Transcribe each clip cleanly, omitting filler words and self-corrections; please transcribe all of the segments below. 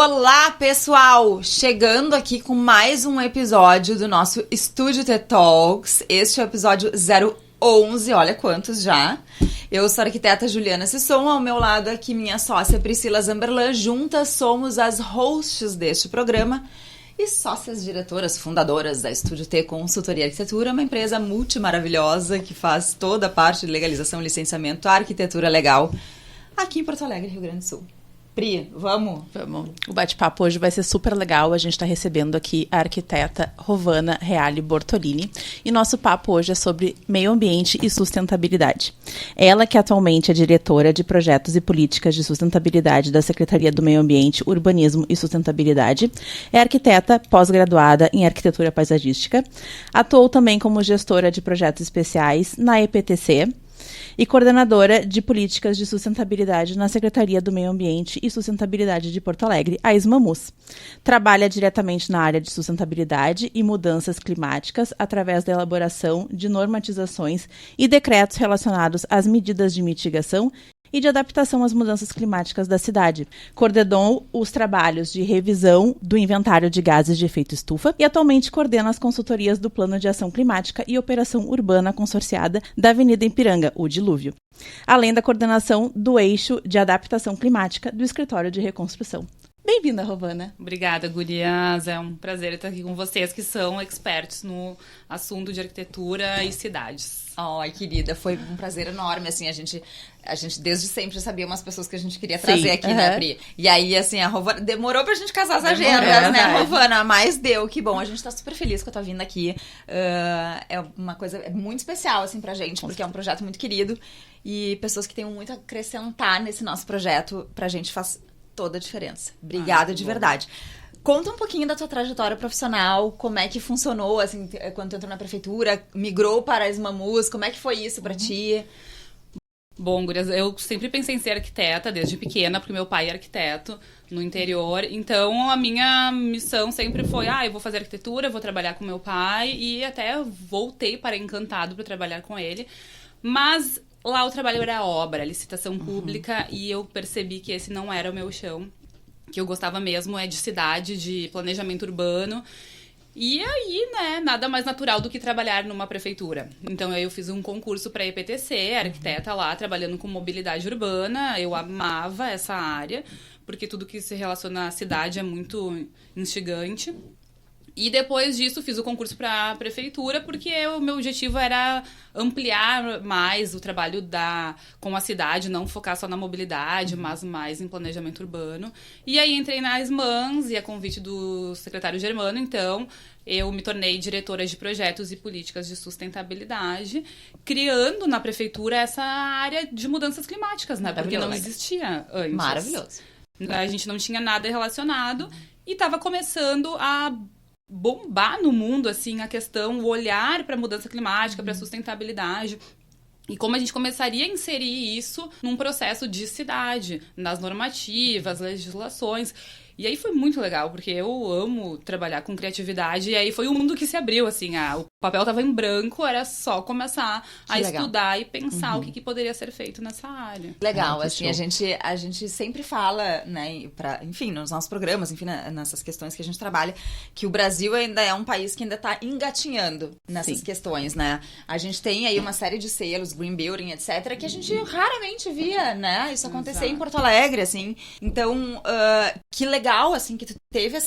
Olá, pessoal! Chegando aqui com mais um episódio do nosso Estúdio TED Talks. Este é o episódio 011, olha quantos já. Eu sou a arquiteta Juliana Sisson, ao meu lado aqui minha sócia Priscila Zamberlan. Juntas somos as hosts deste programa e sócias diretoras, fundadoras da Estúdio T Consultoria e Arquitetura, uma empresa multimaravilhosa que faz toda a parte de legalização, licenciamento, arquitetura legal aqui em Porto Alegre, Rio Grande do Sul. Pri, vamos? Vamos. O bate-papo hoje vai ser super legal. A gente está recebendo aqui a arquiteta Rovana Reale Bortolini. E nosso papo hoje é sobre meio ambiente e sustentabilidade. Ela, que atualmente é diretora de projetos e políticas de sustentabilidade da Secretaria do Meio Ambiente, Urbanismo e Sustentabilidade, é arquiteta pós-graduada em arquitetura paisagística, atuou também como gestora de projetos especiais na EPTC, e coordenadora de políticas de sustentabilidade na Secretaria do Meio Ambiente e Sustentabilidade de Porto Alegre, a SMAMUS. Trabalha diretamente na área de sustentabilidade e mudanças climáticas através da elaboração de normatizações e decretos relacionados às medidas de mitigação e de adaptação às mudanças climáticas da cidade. Coordenou os trabalhos de revisão do inventário de gases de efeito estufa e atualmente coordena as consultorias do Plano de Ação Climática e Operação Urbana Consorciada da Avenida Ipiranga, o Dilúvio, além da coordenação do eixo de adaptação climática do Escritório de Reconstrução. Bem-vinda, Rovana. Obrigada, gurias. É um prazer estar aqui com vocês, que são expertos no assunto de arquitetura e cidades. Ai, querida, foi um prazer enorme, assim, a gente desde sempre sabia umas pessoas que a gente queria trazer aqui, né, Pri? E aí, assim, a Rovana, demorou pra gente casar as agendas, né, Rovana? Mas deu, que bom, a gente tá super feliz com a tua vinda aqui. É uma coisa muito especial, assim, pra gente, porque é um projeto muito querido e pessoas que têm muito a acrescentar nesse nosso projeto, pra gente faz toda a diferença. Obrigada de verdade. Conta um pouquinho da tua trajetória profissional, como é que funcionou, assim, quando tu entrou na prefeitura, migrou para a SMAMUS, como é que foi isso pra ti? Bom, gurias, eu sempre pensei em ser arquiteta desde pequena, porque meu pai é arquiteto no interior. Então, a minha missão sempre foi, eu vou fazer arquitetura, vou trabalhar com meu pai, e até voltei para Encantado para trabalhar com ele. Mas lá o trabalho era obra, licitação pública, e eu percebi que esse não era o meu chão. Que eu gostava mesmo de cidade, de planejamento urbano. E aí, né, nada mais natural do que trabalhar numa prefeitura. Então, eu fiz um concurso para a EPTC, arquiteta lá, trabalhando com mobilidade urbana. Eu amava essa área, porque tudo que se relaciona à cidade é muito instigante. E depois disso, fiz o concurso para a prefeitura, porque o meu objetivo era ampliar mais o trabalho com a cidade, não focar só na mobilidade, mas mais em planejamento urbano. E aí entrei na SMAMUS, e a convite do secretário Germano, então eu me tornei diretora de projetos e políticas de sustentabilidade, criando na prefeitura essa área de mudanças climáticas, né? Porque não existia antes. Maravilhoso. A gente não tinha nada relacionado e estava começando a bombar no mundo, assim, a questão, o olhar para a mudança climática, para a sustentabilidade. E como a gente começaria a inserir isso num processo de cidade, nas normativas, legislações. E aí foi muito legal, porque eu amo trabalhar com criatividade, e aí foi um mundo que se abriu, assim, o papel tava em branco, era só começar a estudar e pensar o que poderia ser feito nessa área. Legal, assim, a gente sempre fala, né, enfim, nos nossos programas, enfim, nessas questões que a gente trabalha, que o Brasil ainda é um país que ainda tá engatinhando nessas questões, né? A gente tem aí uma série de selos, Green Building, etc., que a gente raramente via, né, isso acontecer em Porto Alegre, assim. Então, que legal, assim, que tu teve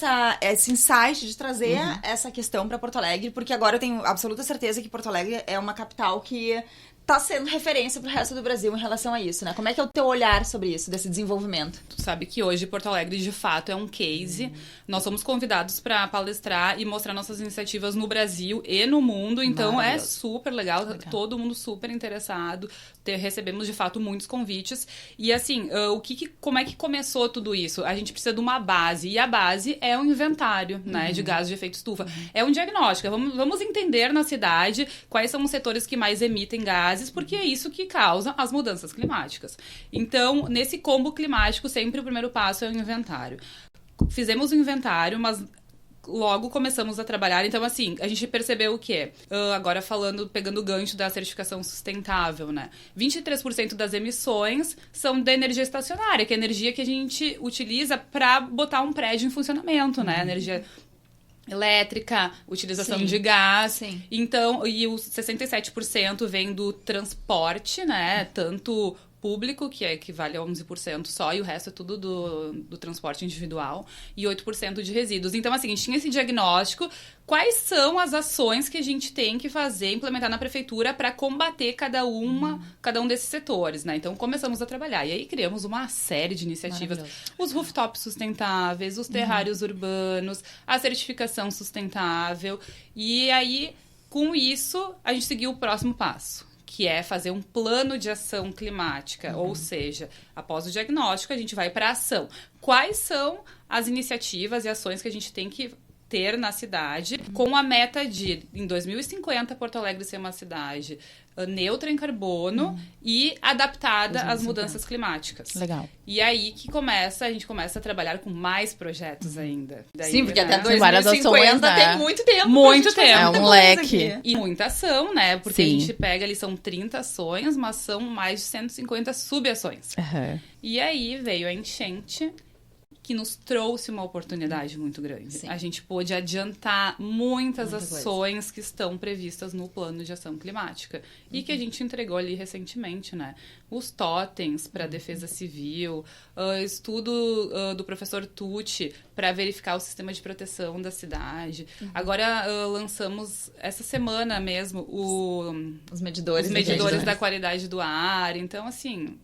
esse insight de trazer essa questão para Porto Alegre, porque agora eu tenho absoluta certeza que Porto Alegre é uma capital que tá sendo referência pro resto do Brasil em relação a isso, né? Como é que é o teu olhar sobre isso, desse desenvolvimento? Tu sabe que hoje Porto Alegre, de fato, é um case. Nós somos convidados para palestrar e mostrar nossas iniciativas no Brasil e no mundo, então é super legal, todo mundo super interessado. Recebemos, de fato, muitos convites. E, assim, como é que começou tudo isso? A gente precisa de uma base, e a base é um inventário, né, de gases de efeito estufa. É um diagnóstico. Vamos entender na cidade quais são os setores que mais emitem gases, porque é isso que causa as mudanças climáticas. Então, nesse combo climático, sempre o primeiro passo é o inventário. Fizemos o inventário, mas logo começamos a trabalhar. Então, assim, a gente percebeu o quê? Agora pegando o gancho da certificação sustentável, né? 23% das emissões são da energia estacionária, que é a energia que a gente utiliza para botar um prédio em funcionamento, né? Energia elétrica, utilização de gás. Sim. Então, e os 67% vem do transporte, né? Tanto público, que equivale a 11% só, e o resto é tudo do transporte individual, e 8% de resíduos. Então, assim, a gente tinha esse diagnóstico. Quais são as ações que a gente tem que fazer, implementar na prefeitura para combater cada um desses setores, né? Então, começamos a trabalhar. E aí, criamos uma série de iniciativas. Os rooftops sustentáveis, os terrários urbanos, a certificação sustentável. E aí, com isso, a gente seguiu o próximo passo, que é fazer um plano de ação climática. Ou seja, após o diagnóstico, a gente vai para a ação. Quais são as iniciativas e ações que a gente tem que ter na cidade, com a meta de, em 2050, Porto Alegre ser uma cidade neutra em carbono e adaptada às mudanças climáticas. Legal. E aí que a gente começa a trabalhar com mais projetos ainda. Daí, Sim, porque até várias 2050 ações, né? tem muito tempo. Muito pra gente tempo. fazer É um muita coisa leque. aqui. E muita ação, né? Porque Sim. a gente pega ali, são 30 ações, mas são mais de 150 subações. Uhum. E aí veio a enchente, que nos trouxe uma oportunidade muito grande. Sim. A gente pôde adiantar muitas Muita ações que estão previstas no plano de ação climática e que a gente entregou ali recentemente, né? Os totens para defesa civil, estudo do professor Tucci para verificar o sistema de proteção da cidade. Agora lançamos essa semana mesmo Os medidores. da qualidade do ar. Então, assim,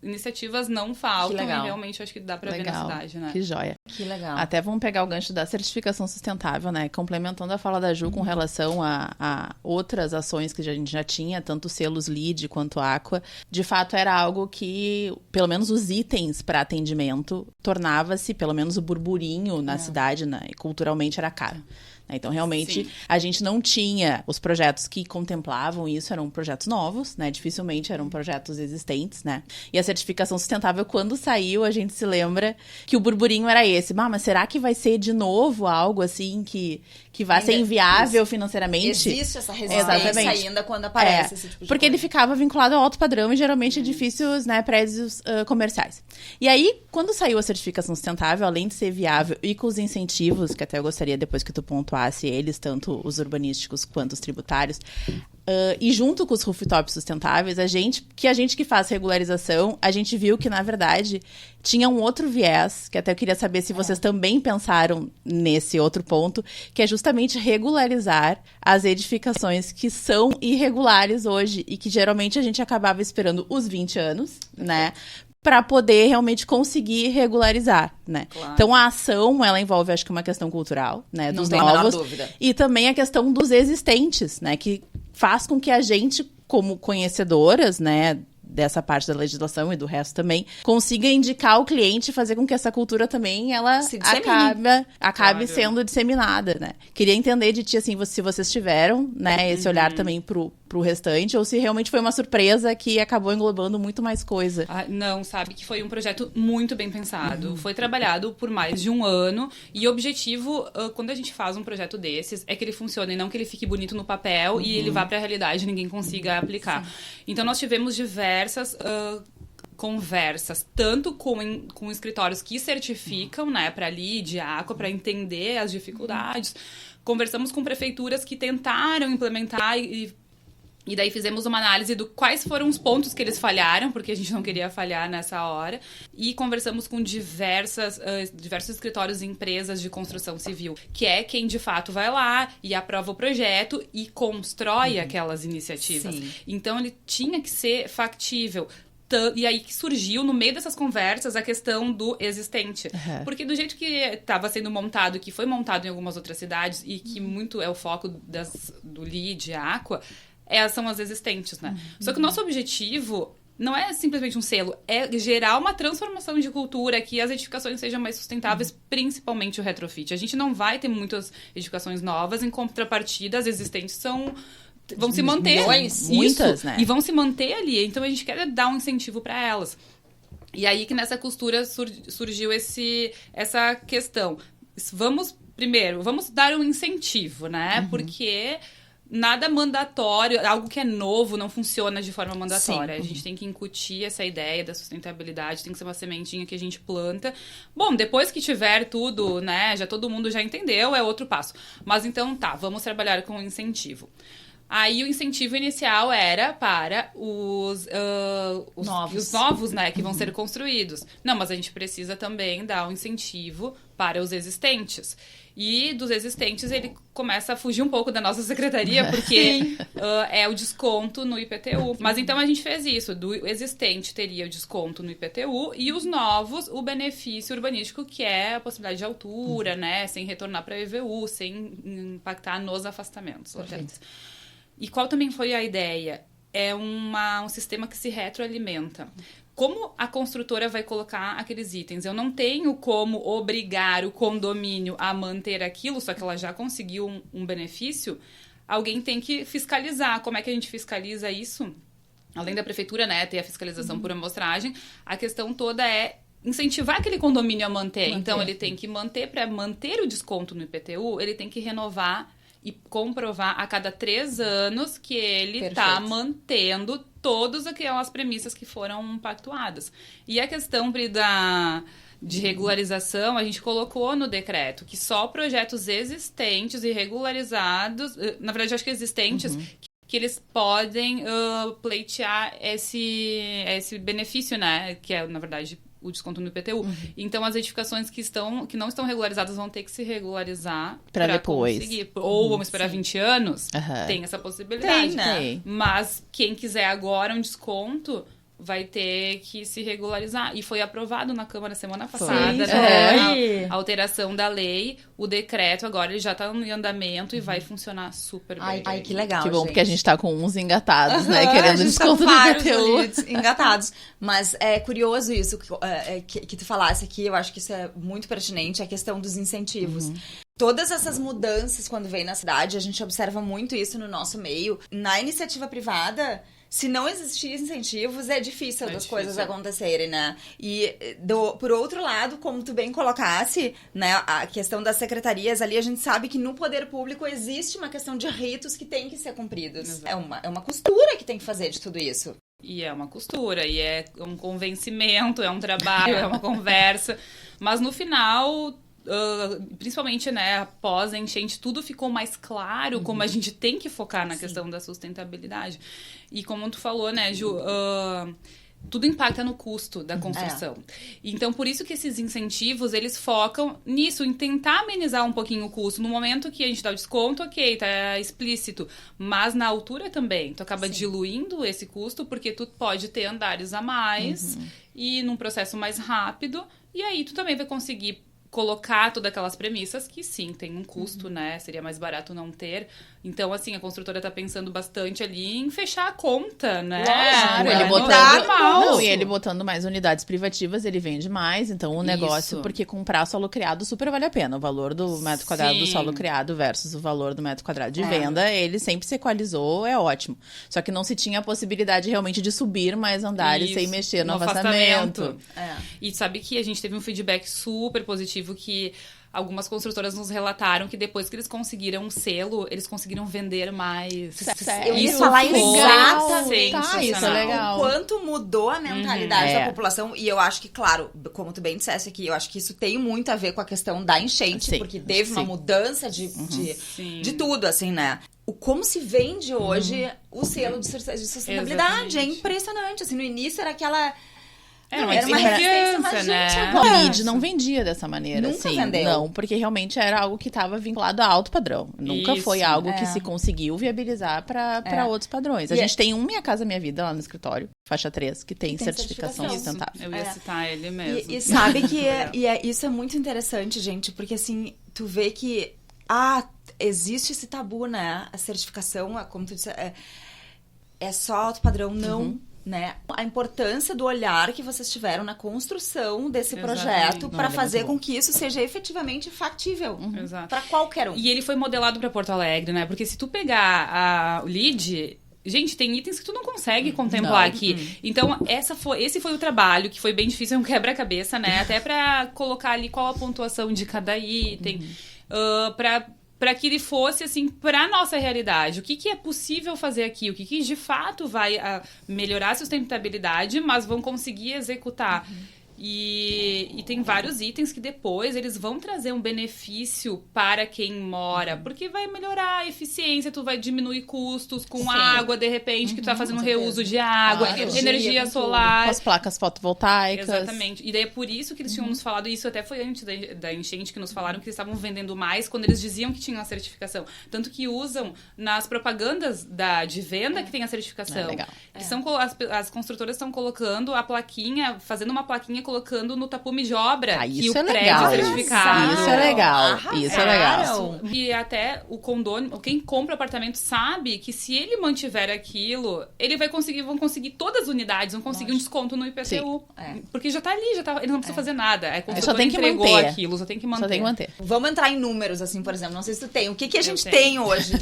iniciativas não faltam e realmente acho que dá pra ver na cidade, né? Que joia. Que legal. Até vamos pegar o gancho da certificação sustentável, né? Complementando a fala da Ju com relação a outras ações que a gente já tinha, tanto selos LEED quanto Aqua. De fato, era algo que, pelo menos os itens para atendimento, tornava-se, pelo menos o burburinho na cidade, né? E culturalmente era caro. Então, realmente, a gente não tinha os projetos que contemplavam isso, eram projetos novos, né? Dificilmente eram projetos existentes, né? E a certificação sustentável, quando saiu, a gente se lembra que o burburinho era esse. Mas será que vai ser de novo algo assim que vai ser inviável financeiramente? Existe essa resistência ainda quando aparece esse tipo de porque coisa. ele ficava vinculado ao alto padrão e geralmente edifícios, né, prédios comerciais. E aí, quando saiu a certificação sustentável, além de ser viável e com os incentivos, que até eu gostaria depois que tu pontuasse eles, tanto os urbanísticos quanto os tributários, e junto com os rooftops sustentáveis, a gente que faz regularização, a gente viu que, na verdade, tinha um outro viés, que até eu queria saber se vocês também pensaram nesse outro ponto, que é justamente regularizar as edificações que são irregulares hoje e que geralmente a gente acabava esperando os 20 anos, né? Para poder realmente conseguir regularizar, né? Claro. Então, a ação, ela envolve, acho que uma questão cultural, né? Não Dos tem a menor novos. dúvida. E também a questão dos existentes, né? Que faz com que a gente, como conhecedoras, né? Dessa parte da legislação e do resto também, consiga indicar ao cliente e fazer com que essa cultura também, ela acabe sendo disseminada, né? Queria entender de ti, assim, se vocês tiveram, né, esse olhar também pro restante, ou se realmente foi uma surpresa que acabou englobando muito mais coisa. Não, sabe que foi um projeto muito bem pensado. Foi trabalhado por mais de um ano e o objetivo, quando a gente faz um projeto desses, é que ele funcione, não que ele fique bonito no papel e ele vá pra realidade e ninguém consiga aplicar. Então, nós tivemos diversas conversas, tanto com escritórios que certificam, né, para LEED, Aqua, para entender as dificuldades. Conversamos com prefeituras que tentaram implementar e daí fizemos uma análise do quais foram os pontos que eles falharam, porque a gente não queria falhar nessa hora. E conversamos com diversos escritórios e empresas de construção civil, que é quem de fato vai lá e aprova o projeto e constrói aquelas iniciativas. Sim. Então ele tinha que ser factível. E aí que surgiu, no meio dessas conversas, a questão do existente. Porque do jeito que estava sendo montado, que foi montado em algumas outras cidades, e que muito é o foco do LEED, Aqua, são as existentes, né? Só que o nosso objetivo não é simplesmente um selo, é gerar uma transformação de cultura, que as edificações sejam mais sustentáveis, principalmente o retrofit. A gente não vai ter muitas edificações novas, em contrapartida, as existentes vão se manter. Muitas, né? E vão se manter ali. Então, a gente quer dar um incentivo para elas. E aí que nessa costura surgiu essa questão. Vamos primeiro, vamos dar um incentivo, né? Porque nada mandatório, algo que é novo não funciona de forma mandatória. A gente tem que incutir essa ideia da sustentabilidade, tem que ser uma sementinha que a gente planta. Bom, depois que tiver tudo, né, já todo mundo já entendeu, é outro passo. Mas então, vamos trabalhar com o incentivo. Aí o incentivo inicial era para os novos, né, que vão ser construídos. Não, mas a gente precisa também dar um incentivo para os existentes. E dos existentes ele começa a fugir um pouco da nossa secretaria, porque é o desconto no IPTU. Mas então a gente fez isso. Do existente teria o desconto no IPTU e os novos, o benefício urbanístico, que é a possibilidade de altura, né, sem retornar para a EVU, sem impactar nos afastamentos. E qual também foi a ideia? É um sistema que se retroalimenta. Como a construtora vai colocar aqueles itens? Eu não tenho como obrigar o condomínio a manter aquilo, só que ela já conseguiu um benefício. Alguém tem que fiscalizar. Como é que a gente fiscaliza isso? Além da prefeitura, né, ter a fiscalização por amostragem, a questão toda é incentivar aquele condomínio a manter. Então, ele tem que manter, para manter o desconto no IPTU, ele tem que renovar e comprovar a cada 3 anos que ele está mantendo todas aquelas premissas que foram pactuadas. E a questão de regularização, a gente colocou no decreto que só projetos existentes e regularizados, na verdade, acho que existentes, que eles podem pleitear esse benefício, né? Que é, na verdade, o desconto no IPTU. Então, as edificações que não estão regularizadas vão ter que se regularizar para depois conseguir. Ou vamos esperar 20 anos. Tem essa possibilidade. Tem, né? Mas quem quiser agora um desconto vai ter que se regularizar. E foi aprovado na Câmara semana passada, né? A alteração da lei. O decreto agora ele já está em andamento e vai funcionar super bem. Ai, que legal, Que bom, gente. porque a gente tá com uns engatados, né? Querendo desconto do IPTU. Engatados. Mas é curioso isso que tu falasse aqui. Eu acho que isso é muito pertinente, a questão dos incentivos. Todas essas mudanças, quando vem na cidade, a gente observa muito isso no nosso meio. Na iniciativa privada, se não existir incentivos, é difícil das coisas acontecerem, né? E, por outro lado, como tu bem colocasse, né, a questão das secretarias ali, a gente sabe que no poder público existe uma questão de ritos que tem que ser cumpridos. É uma costura que tem que fazer de tudo isso. E é uma costura, e é um convencimento, é um trabalho, é uma conversa. Mas no final... principalmente, né, após a enchente, tudo ficou mais claro como a gente tem que focar na questão da sustentabilidade. E como tu falou, né, Ju, tudo impacta no custo da construção. Então, por isso que esses incentivos, eles focam nisso, em tentar amenizar um pouquinho o custo. No momento que a gente dá o desconto, ok, tá explícito. Mas na altura também, tu acaba diluindo esse custo, porque tu pode ter andares a mais e num processo mais rápido. E aí, tu também vai conseguir colocar todas aquelas premissas que, sim, tem um custo, né? Seria mais barato não ter. Então, assim, a construtora tá pensando bastante ali em fechar a conta, né? Claro, ele botando mais unidades privativas, ele vende mais. Então, o negócio, porque comprar solo criado super vale a pena. O valor do metro quadrado do solo criado versus o valor do metro quadrado de venda, ele sempre se equalizou, é ótimo. Só que não se tinha a possibilidade realmente de subir mais andares sem mexer no afastamento. E sabe que a gente teve um feedback super positivo que algumas construtoras nos relataram que depois que eles conseguiram um selo, eles conseguiram vender mais. Sério? Eu ia falar exatamente. Isso é legal. O quanto mudou a mentalidade da população. E eu acho que, claro, como tu bem disseste aqui, eu acho que isso tem muito a ver com a questão da enchente, porque teve uma mudança de tudo, assim, né? Como se vende hoje o selo de sustentabilidade. É impressionante. Assim, no início era aquela... Era uma resistência, né? A LID não vendia dessa maneira. Nunca assim, vendeu. Não, porque realmente era algo que estava vinculado a alto padrão. Nunca foi algo que se conseguiu viabilizar para outros padrões. A gente tem Minha Casa Minha Vida lá no escritório, faixa 3, que tem certificação sustentável. Eu ia citar ele mesmo. E sabe que isso é muito interessante, gente, porque assim, tu vê que existe esse tabu, né? A certificação, como tu disse, é só alto padrão, não... Né? A importância do olhar que vocês tiveram na construção desse projeto para fazer com que isso seja efetivamente factível para qualquer um. E ele foi modelado para Porto Alegre, né? Porque se tu pegar o LID, gente, tem itens que tu não consegue contemplar aqui. Então, esse foi o trabalho, que foi bem difícil, é um quebra-cabeça, né? Até para colocar ali qual a pontuação de cada item. para que ele fosse, assim, para nossa realidade. O que é possível fazer aqui? O que de fato vai melhorar a sustentabilidade, mas vão conseguir executar. E tem vários itens que depois eles vão trazer um benefício para quem mora, porque vai melhorar a eficiência, tu vai diminuir custos com água, de repente, que tu tá fazendo reuso de água, energia solar. Com as placas fotovoltaicas. Exatamente. E daí é por isso que eles tinham nos falado, isso até foi antes da enchente, que nos falaram que eles estavam vendendo mais quando eles diziam que tinham a certificação. Tanto que usam nas propagandas de venda que tem a certificação. Legal. Que são, as construtoras estão colocando a plaquinha, fazendo uma plaquinha, colocando no tapume de obra que o prédio é certificado. Isso é legal. Isso é legal. E até o condômino, quem compra o apartamento sabe que se ele mantiver aquilo, vão conseguir todas as unidades, vão conseguir um desconto no IPTU. Porque já tá ali, ele não precisa fazer nada. Só tem que manter. Aquilo, só tem que manter. Vamos entrar em números, assim, por exemplo. Não sei se tu tem. O que a gente tem hoje?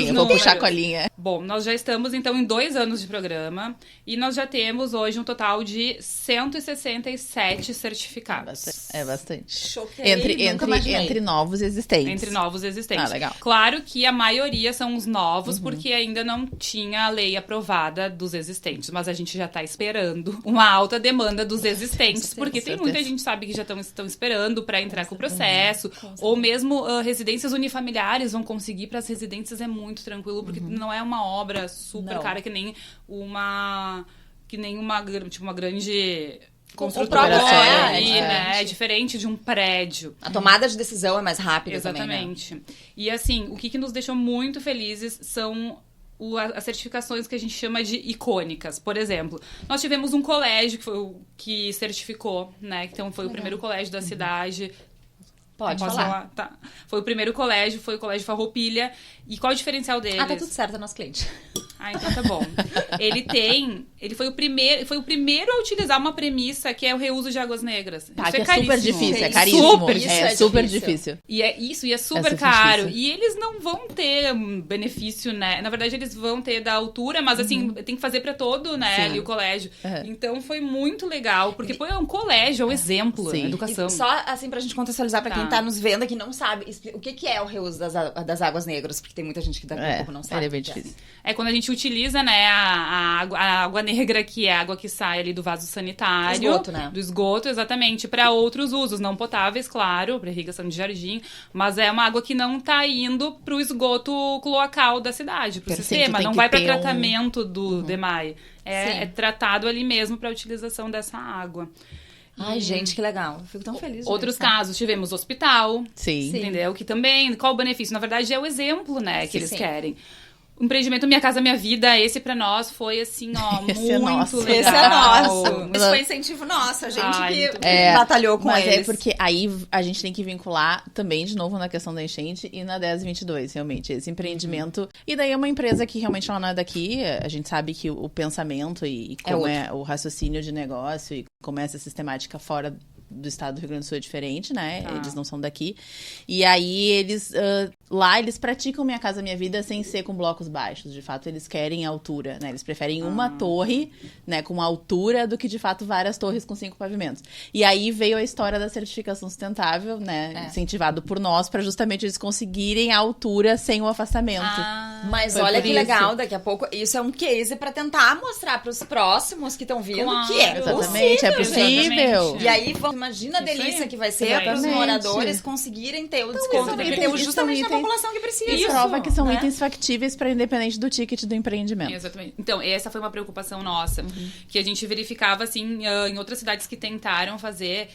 Eu vou puxar a colinha. Bom, nós já estamos, então, em 2 anos de programa e nós já temos hoje um total de 167 certificados. É bastante. Choquei, Entre novos e existentes. Entre novos e existentes. Legal. Claro que a maioria são os novos, porque ainda não tinha a lei aprovada dos existentes. Mas a gente já está esperando uma alta demanda dos existentes, porque tem muita gente sabe que já estão esperando para entrar com o processo. Ou mesmo residências unifamiliares vão conseguir. Para as residências é muito tranquilo, porque não é uma obra super cara que nem uma grande construtora né? É diferente de um prédio. A tomada de decisão é mais rápida. Exatamente. Também, né? E assim, o que nos deixou muito felizes são as certificações que a gente chama de icônicas. Por exemplo, nós tivemos um colégio que certificou, né? Então foi o primeiro colégio da cidade. Pode falar. Tá. Foi o primeiro colégio, foi o Colégio Farroupilha. E qual o diferencial deles? Tá tudo certo, é nosso cliente. Então tá bom. Ele foi o primeiro a utilizar uma premissa que é o reuso de águas negras. Tá, isso é super difícil, é caríssimo. Super difícil. E é super caro. Difícil. E eles não vão ter um benefício, né? Na verdade, eles vão ter da altura, mas assim, tem que fazer pra todo, né, ali o colégio. Então foi muito legal, porque é um colégio, é um exemplo, né, educação. E só assim pra gente contextualizar pra quem tá nos vendo aqui não sabe, o que é o reuso das águas negras, porque tem muita gente que daqui a pouco não sabe. É bem difícil. É quando a gente utiliza, né, a água negra, que é a água que sai ali do vaso sanitário. Esgoto, né? Do esgoto, exatamente, para outros usos, não potáveis, claro, para irrigação de jardim, mas é uma água que não tá indo pro esgoto cloacal da cidade, pro sistema, não vai para tratamento do DEMAI. É tratado ali mesmo para utilização dessa água. Ai, gente, que legal. Eu fico tão feliz. Outros casos, tivemos hospital. Sim. Entendeu? Que também, qual o benefício? Na verdade, é o exemplo, né, que eles querem. O empreendimento Minha Casa Minha Vida, esse pra nós foi assim, ó, muito legal. Esse é nosso. Esse foi incentivo nosso, a gente que batalhou com eles. Mas é porque aí a gente tem que vincular também, de novo, na questão da enchente e na 1022, realmente, esse empreendimento. E daí é uma empresa que realmente não é daqui, a gente sabe que o pensamento e como é o raciocínio de negócio e como é essa sistemática fora do estado do Rio Grande do Sul é diferente, né? Eles não são daqui. E aí, eles praticam Minha Casa Minha Vida sem ser com blocos baixos. De fato, eles querem altura, né? Eles preferem uma torre, né, com altura do que, de fato, várias torres com 5 pavimentos. E aí veio a história da certificação sustentável, né? Incentivado por nós, para justamente eles conseguirem a altura sem o afastamento. Mas olha que legal, daqui a pouco, isso é um case para tentar mostrar para os próximos que estão vindo que é exatamente, é possível. E aí, imagina a delícia que vai ser para os moradores conseguirem ter o desconto do IPTU justamente na população que precisa. E prova que são itens factíveis para independente do ticket do empreendimento. Exatamente. Então, essa foi uma preocupação nossa, que a gente verificava, assim, em outras cidades que tentaram fazer,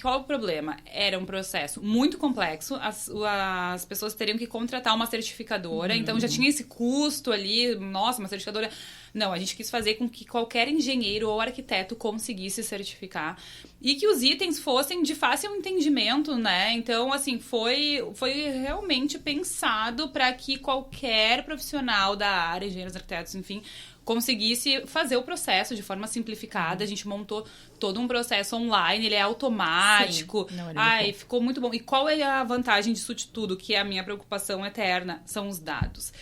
qual o problema? Era um processo muito complexo, as pessoas teriam que contratar uma certificadora, então já tinha esse custo ali, nossa, uma certificadora... Não, a gente quis fazer com que qualquer engenheiro ou arquiteto conseguisse certificar e que os itens fossem de fácil entendimento, né? Então, assim, foi realmente pensado para que qualquer profissional da área, engenheiros, arquitetos, enfim, conseguisse fazer o processo de forma simplificada. A gente montou todo um processo online, ele é automático. Ficou muito bom. E qual é a vantagem disso de tudo, que é a minha preocupação eterna? São os dados.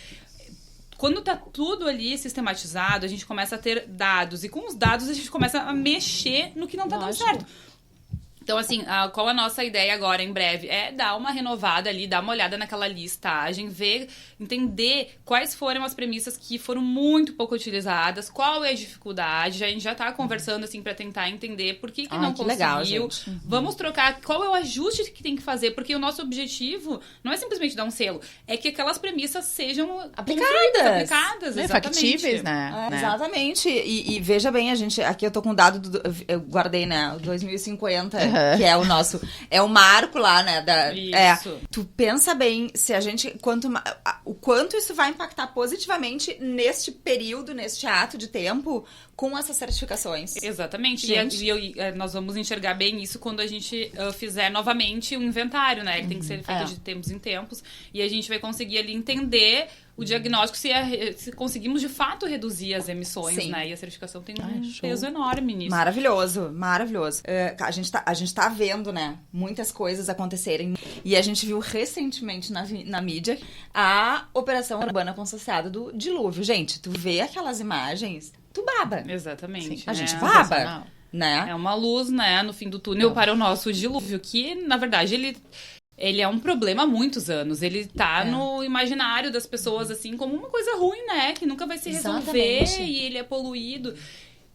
Quando tá tudo ali sistematizado, a gente começa a ter dados. E com os dados, a gente começa a mexer no que não tá dando certo. Então, assim, qual a nossa ideia agora, em breve? É dar uma renovada ali, dar uma olhada naquela listagem, ver, entender quais foram as premissas que foram muito pouco utilizadas, qual é a dificuldade. A gente já tá conversando, assim, pra tentar entender por que não conseguiu. Legal, gente. Vamos trocar qual é o ajuste que tem que fazer, porque o nosso objetivo não é simplesmente dar um selo, é que aquelas premissas sejam aplicadas, exatamente. Factíveis, né? Exatamente. E veja bem, aqui eu tô com o dado, eu guardei, né, o 2050, que é o nosso, é o marco lá, né, Isso. Tu pensa bem se a gente, o quanto isso vai impactar positivamente neste período, neste ato de tempo, com essas certificações. Exatamente. E nós vamos enxergar bem isso quando a gente fizer novamente um inventário, né? Que tem que ser feito de tempos em tempos. E a gente vai conseguir ali entender o diagnóstico, se conseguimos de fato reduzir as emissões, né? E a certificação tem um peso enorme nisso. Maravilhoso, maravilhoso. A gente tá vendo, né, muitas coisas acontecerem. E a gente viu recentemente na mídia a Operação Urbana Consociada do dilúvio. Gente, tu vê aquelas imagens, tu baba. Exatamente. Sim, a gente baba, né? É uma luz, né, no fim do túnel para o nosso dilúvio, que, na verdade, ele é um problema há muitos anos. Ele tá no imaginário das pessoas, assim, como uma coisa ruim, né? Que nunca vai se resolver. Exatamente. E ele é poluído.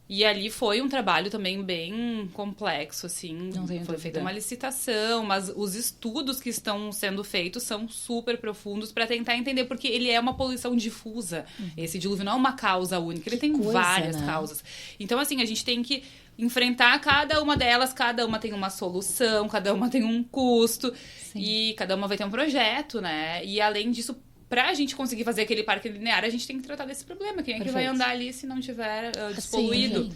E ali foi um trabalho também bem complexo, assim. Foi feita uma licitação, mas os estudos que estão sendo feitos são super profundos para tentar entender, porque ele é uma poluição difusa. Esse dilúvio não é uma causa única, ele tem várias causas. Então, assim, a gente tem que enfrentar cada uma delas, cada uma tem uma solução, cada uma tem um custo, e cada uma vai ter um projeto, né? E além disso, pra gente conseguir fazer aquele parque linear, a gente tem que tratar desse problema. Quem é que vai andar ali se não tiver despoluído?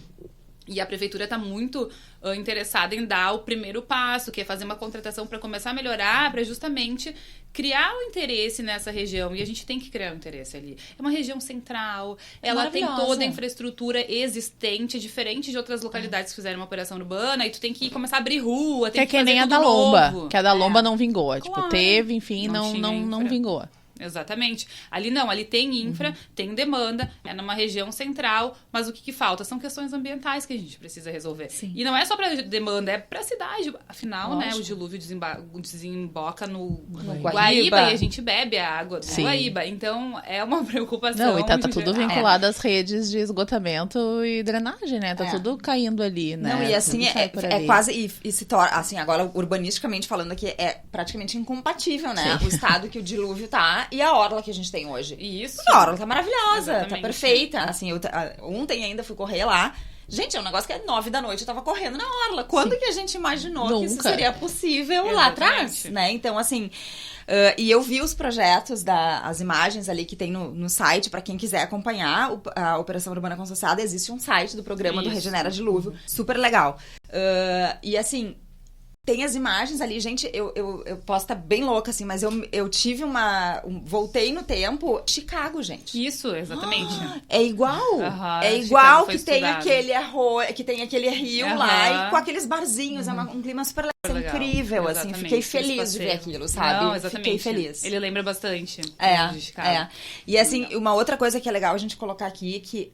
E a prefeitura está muito interessada em dar o primeiro passo, que é fazer uma contratação para começar a melhorar, para justamente criar o interesse nessa região. E a gente tem que criar o interesse ali. É uma região central, ela tem toda a infraestrutura existente, diferente de outras localidades que fizeram uma operação urbana, e tu tem que começar a abrir rua, tem que fazer nem a tudo da Lomba, novo. que a da Lomba não vingou. Claro. Tipo, teve, enfim, não vingou. Exatamente. Ali não, ali tem infra, tem demanda, é numa região central, mas o que falta? São questões ambientais que a gente precisa resolver. Sim. E não é só pra demanda, é pra cidade. Afinal, né, o dilúvio desemboca no Guaíba e a gente bebe a água do Guaíba. Então, é uma preocupação. Não, e tá tudo vinculado às redes de esgotamento e drenagem, né? Tá tudo caindo ali, né? Não, e assim, é quase, e se torna, assim, agora urbanisticamente falando aqui, é praticamente incompatível, né? O estado que o dilúvio tá e a orla que a gente tem hoje. Isso. Porque a orla tá maravilhosa, Exatamente. tá perfeita. Assim, ontem ainda fui correr lá. Gente, é um negócio que é 9 da noite, eu tava correndo na orla. Quando que a gente imaginou que isso seria possível lá atrás, né? Então, assim... e eu vi os projetos, as imagens ali que tem no site, pra quem quiser acompanhar a Operação Urbana Consociada. Existe um site do programa do Regenera Dilúvio, super legal. E assim... Tem as imagens ali, gente, eu posso estar bem louca, assim, mas eu tive voltei no tempo, Chicago, gente. Isso, exatamente. É igual. É igual que tem aquele rio lá e com aqueles barzinhos, é um clima super legal. Incrível, exatamente. assim, fiquei feliz de ver aquilo, sabe? Não, exatamente. Fiquei feliz. Ele lembra bastante de Chicago. E assim, uma outra coisa que é legal a gente colocar aqui, que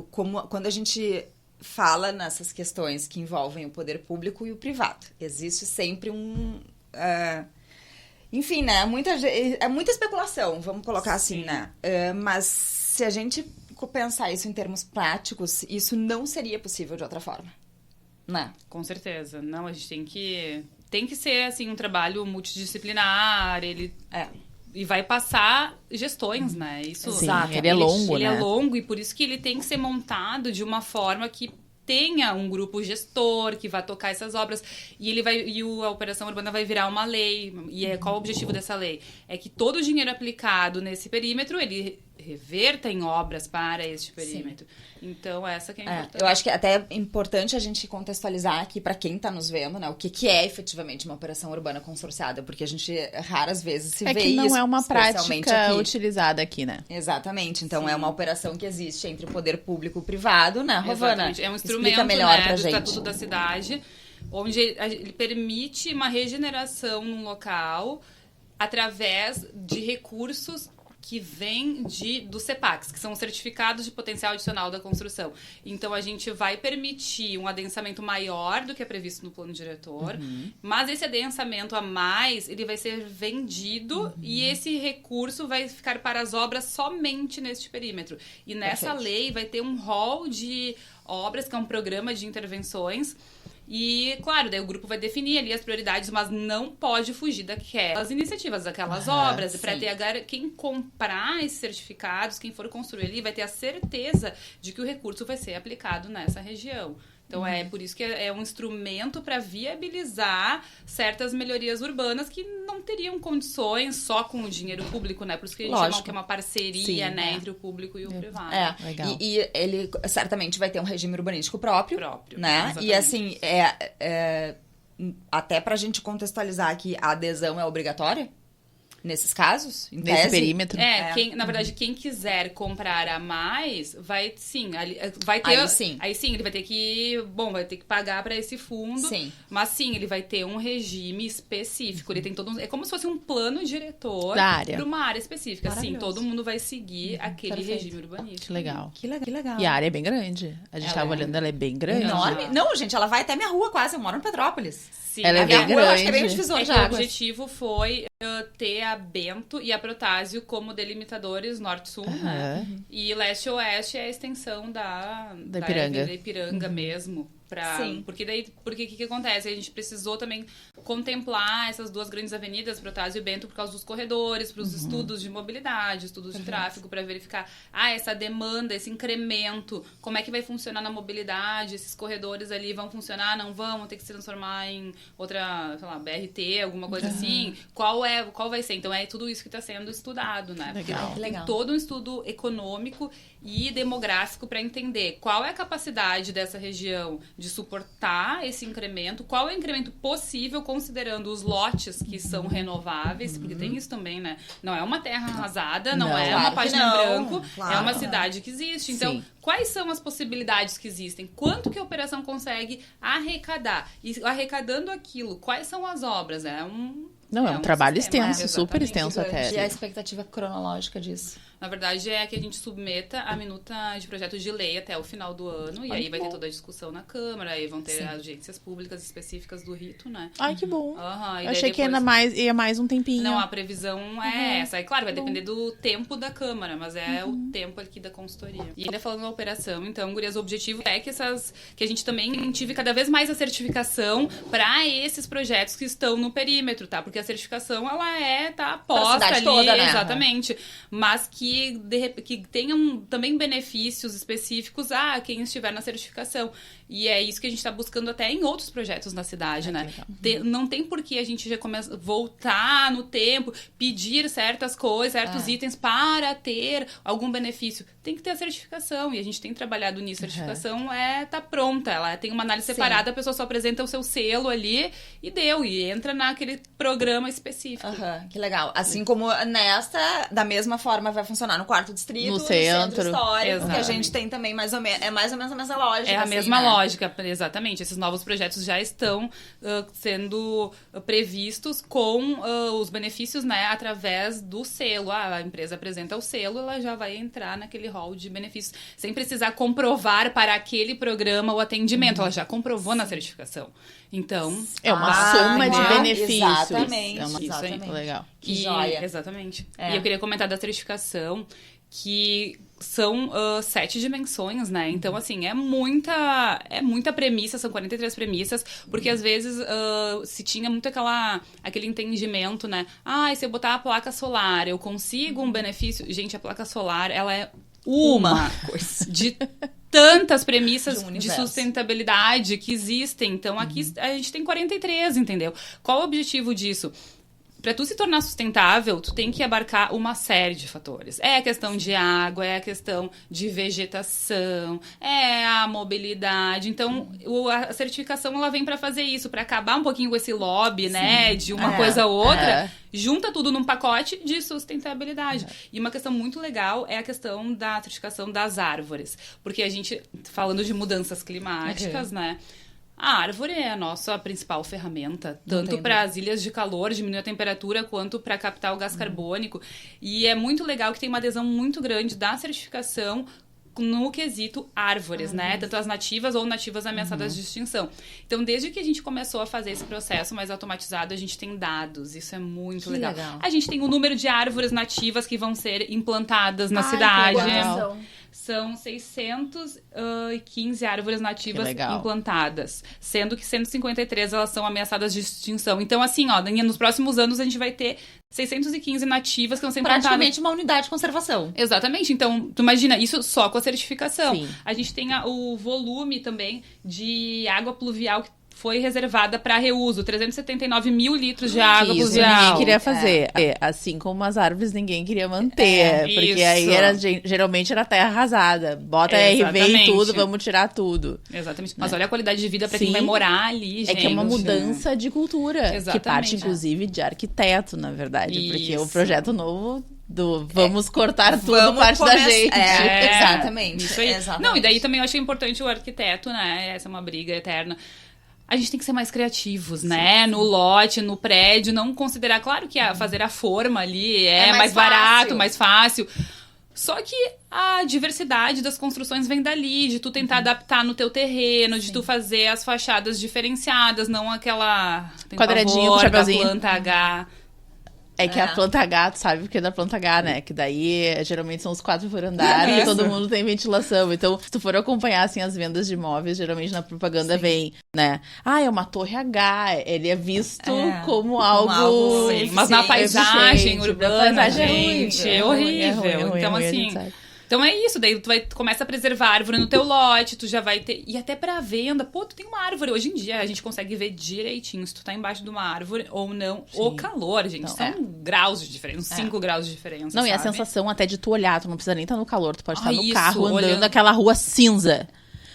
quando a gente... fala nessas questões que envolvem o poder público e o privado. Existe sempre enfim, né? Muita especulação, vamos colocar assim, né? Mas se a gente pensar isso em termos práticos, isso não seria possível de outra forma, né? Com certeza. Não, a gente tem que ser, assim, um trabalho multidisciplinar, e vai passar gestões, né? Isso, sim, ele é longo, ele né? é longo e por isso que ele tem que ser montado de uma forma que tenha um grupo gestor que vai tocar essas obras e a Operação Urbana vai virar uma lei. E qual o objetivo dessa lei? É que todo o dinheiro aplicado nesse perímetro, ele reverta em obras para este perímetro. Sim. Então, essa que é importante. Eu acho que até é importante a gente contextualizar aqui para quem tá nos vendo, né, o que é efetivamente uma operação urbana consorciada, porque a gente raras vezes se vê isso. É que não é uma prática utilizada aqui, né? Exatamente. Então, é uma operação que existe entre o poder público e o privado, né, Rovana? Exatamente. É um instrumento, melhor né, pra do gente. Estatuto da Cidade, onde ele permite uma regeneração num local através de recursos que vem dos CEPACs, que são os certificados de potencial adicional da construção. Então, a gente vai permitir um adensamento maior do que é previsto no plano diretor, mas esse adensamento a mais, ele vai ser vendido e esse recurso vai ficar para as obras somente neste perímetro. E nessa lei vai ter um rol de obras, que é um programa de intervenções. E, claro, daí o grupo vai definir ali as prioridades, mas não pode fugir daquelas iniciativas, daquelas obras. Para ter quem comprar esses certificados, quem for construir ali, vai ter a certeza de que o recurso vai ser aplicado nessa região. Então, é por isso que é um instrumento para viabilizar certas melhorias urbanas que não teriam condições só com o dinheiro público, né? Por isso que a gente chama que é uma parceria, né, entre o público e o privado. Legal. E ele certamente vai ter um regime urbanístico próprio, né? Exatamente. E assim, até pra gente contextualizar aqui, a adesão é obrigatória? Nesses casos? Nesse perímetro? Na verdade, quem quiser comprar a mais, vai vai ter... Aí sim, ele vai ter que... Bom, vai ter que pagar para esse fundo. Sim. Mas sim, ele vai ter um regime específico. Ele tem todo é como se fosse um plano diretor para uma área específica. Sim, todo mundo vai seguir aquele regime urbanístico. Que legal. Que legal. E a área é bem grande. A gente tava olhando, ela é bem grande. Enorme. Não, gente, ela vai até minha rua quase. Eu moro em Petrópolis. Sim. Ela é bem grande. Eu acho que é bem divisor de águas. O objetivo foi ter a Bento e a Protásio como delimitadores norte-sul, né? E leste-oeste é a extensão da Ipiranga mesmo. Porque o que acontece? A gente precisou também contemplar essas duas grandes avenidas, Protásio e Bento, por causa dos corredores, para os estudos de mobilidade, estudos de tráfego, para verificar essa demanda, esse incremento, como é que vai funcionar na mobilidade, esses corredores ali vão funcionar, não vão ter que se transformar em outra, sei lá, BRT, alguma coisa assim, qual vai ser? Então é tudo isso que está sendo estudado, né? Porque tem todo um estudo econômico e demográfico para entender qual é a capacidade dessa região de suportar esse incremento, qual é o incremento possível considerando os lotes que são renováveis, porque tem isso também, né? Não é uma terra arrasada, não é uma página em branco, é uma cidade que existe. Então, quais são as possibilidades que existem? Quanto que a operação consegue arrecadar? E arrecadando aquilo, quais são as obras? É um trabalho extenso, super extenso até. E a expectativa cronológica disso? Na verdade, é que a gente submeta a minuta de projeto de lei até o final do ano. E aí vai ter toda a discussão na Câmara. Aí vão ter agências públicas específicas do rito, né? Ai, que bom. Eu achei que ia mais um tempinho. Não, a previsão é essa. E claro, vai depender do tempo da Câmara. Mas é o tempo aqui da consultoria. E ainda falando da operação, então, gurias, o objetivo é que a gente também incentive cada vez mais a certificação para esses projetos que estão no perímetro, tá? Porque a certificação, ela tá posta ali. Toda, né? Exatamente. Mas que tenham também benefícios específicos a quem estiver na certificação. E é isso que a gente está buscando até em outros projetos na cidade, né? Não tem por que a gente já voltar no tempo, pedir certas coisas, certos itens para ter algum benefício. Tem que ter a certificação. E a gente tem trabalhado nisso. A certificação tá pronta. Ela tem uma análise separada, a pessoa só apresenta o seu selo ali e deu. E entra naquele programa específico. Que legal. Assim como da mesma forma vai funcionar no quarto distrito, no centro histórico, que a gente tem também mais ou menos a mesma lógica. É a mesma lógica, exatamente. Esses novos projetos já estão sendo previstos com os benefícios, né, através do selo. A empresa apresenta o selo, ela já vai entrar naquele hall de benefícios, sem precisar comprovar para aquele programa o atendimento. Ela já comprovou na certificação. Então, é uma soma de benefícios. Exatamente. Exatamente. Legal. Que joia. Exatamente. E eu queria comentar da certificação, que são 7 dimensões, né? Então, assim, é muita premissa, são 43 premissas, porque às vezes se tinha muito aquele entendimento, né? Se eu botar a placa solar, eu consigo um benefício. Gente, a placa solar, ela é uma coisa de tantas premissas de sustentabilidade que existem. Então, aqui a gente tem 43, entendeu? Qual o objetivo disso? Para tu se tornar sustentável, tu tem que abarcar uma série de fatores. É a questão de água, é a questão de vegetação, é a mobilidade. Então, a certificação, ela vem para fazer isso, para acabar um pouquinho com esse lobby, né, de uma coisa ou outra, junta tudo num pacote de sustentabilidade. E uma questão muito legal é a questão da certificação das árvores. Porque a gente, falando de mudanças climáticas, né, A árvore é a nossa principal ferramenta, tanto para as ilhas de calor, diminuir a temperatura, quanto para captar o gás carbônico. E é muito legal que tem uma adesão muito grande da certificação no quesito árvores, né? Tanto as nativas ou nativas ameaçadas de extinção. Então, desde que a gente começou a fazer esse processo mais automatizado, a gente tem dados. Isso é muito legal. A gente tem o número de árvores nativas que vão ser implantadas na cidade. São 615 árvores nativas implantadas, sendo que 153 elas são ameaçadas de extinção. Então, assim, ó, nos próximos anos a gente vai ter 615 nativas que vão ser implantadas. Praticamente uma unidade de conservação. Exatamente. Então, tu imagina, isso só com a certificação. Sim. A gente tem o volume também de água pluvial que foi reservada para reuso, 379 mil litros de água pluvial. Ninguém queria fazer. Assim como as árvores, ninguém queria manter. Porque aí geralmente era terra arrasada. Bota RV e tudo, vamos tirar tudo. Exatamente. Mas olha a qualidade de vida para quem vai morar ali, gente. É que é uma mudança de cultura. Exatamente. Que parte, inclusive, de arquiteto, na verdade. Porque o projeto novo... vamos cortar tudo, parte da gente. Exatamente. Isso aí. Não, e daí também eu acho importante o arquiteto, né? Essa é uma briga eterna. A gente tem que ser mais criativos, né? No lote, no prédio, não considerar... Claro que fazer a forma ali é mais barato, mais fácil. Só que a diversidade das construções vem dali, de tu tentar adaptar no teu terreno, de tu fazer as fachadas diferenciadas, não aquela... quadradinho com chapeuzinho. Planta H... É que a planta H, tu sabe porque é da planta H, né? Que daí, geralmente, são os 4 por andar e todo mundo tem ventilação. Então, se tu for acompanhar, assim, as vendas de imóveis, geralmente na propaganda vem, né? É uma torre H, ele é visto como algo... Mas na paisagem urbana, gente, é horrível. Então, assim... Então é isso, daí tu começa a preservar a árvore no teu lote, tu já vai ter... E até pra venda, tu tem uma árvore. Hoje em dia a gente consegue ver direitinho se tu tá embaixo de uma árvore ou não. O calor, gente, são graus de diferença, 5 graus de diferença, Não, sabe? E a sensação até de tu olhar, tu não precisa nem estar no calor, tu pode estar no carro andando aquela rua cinza.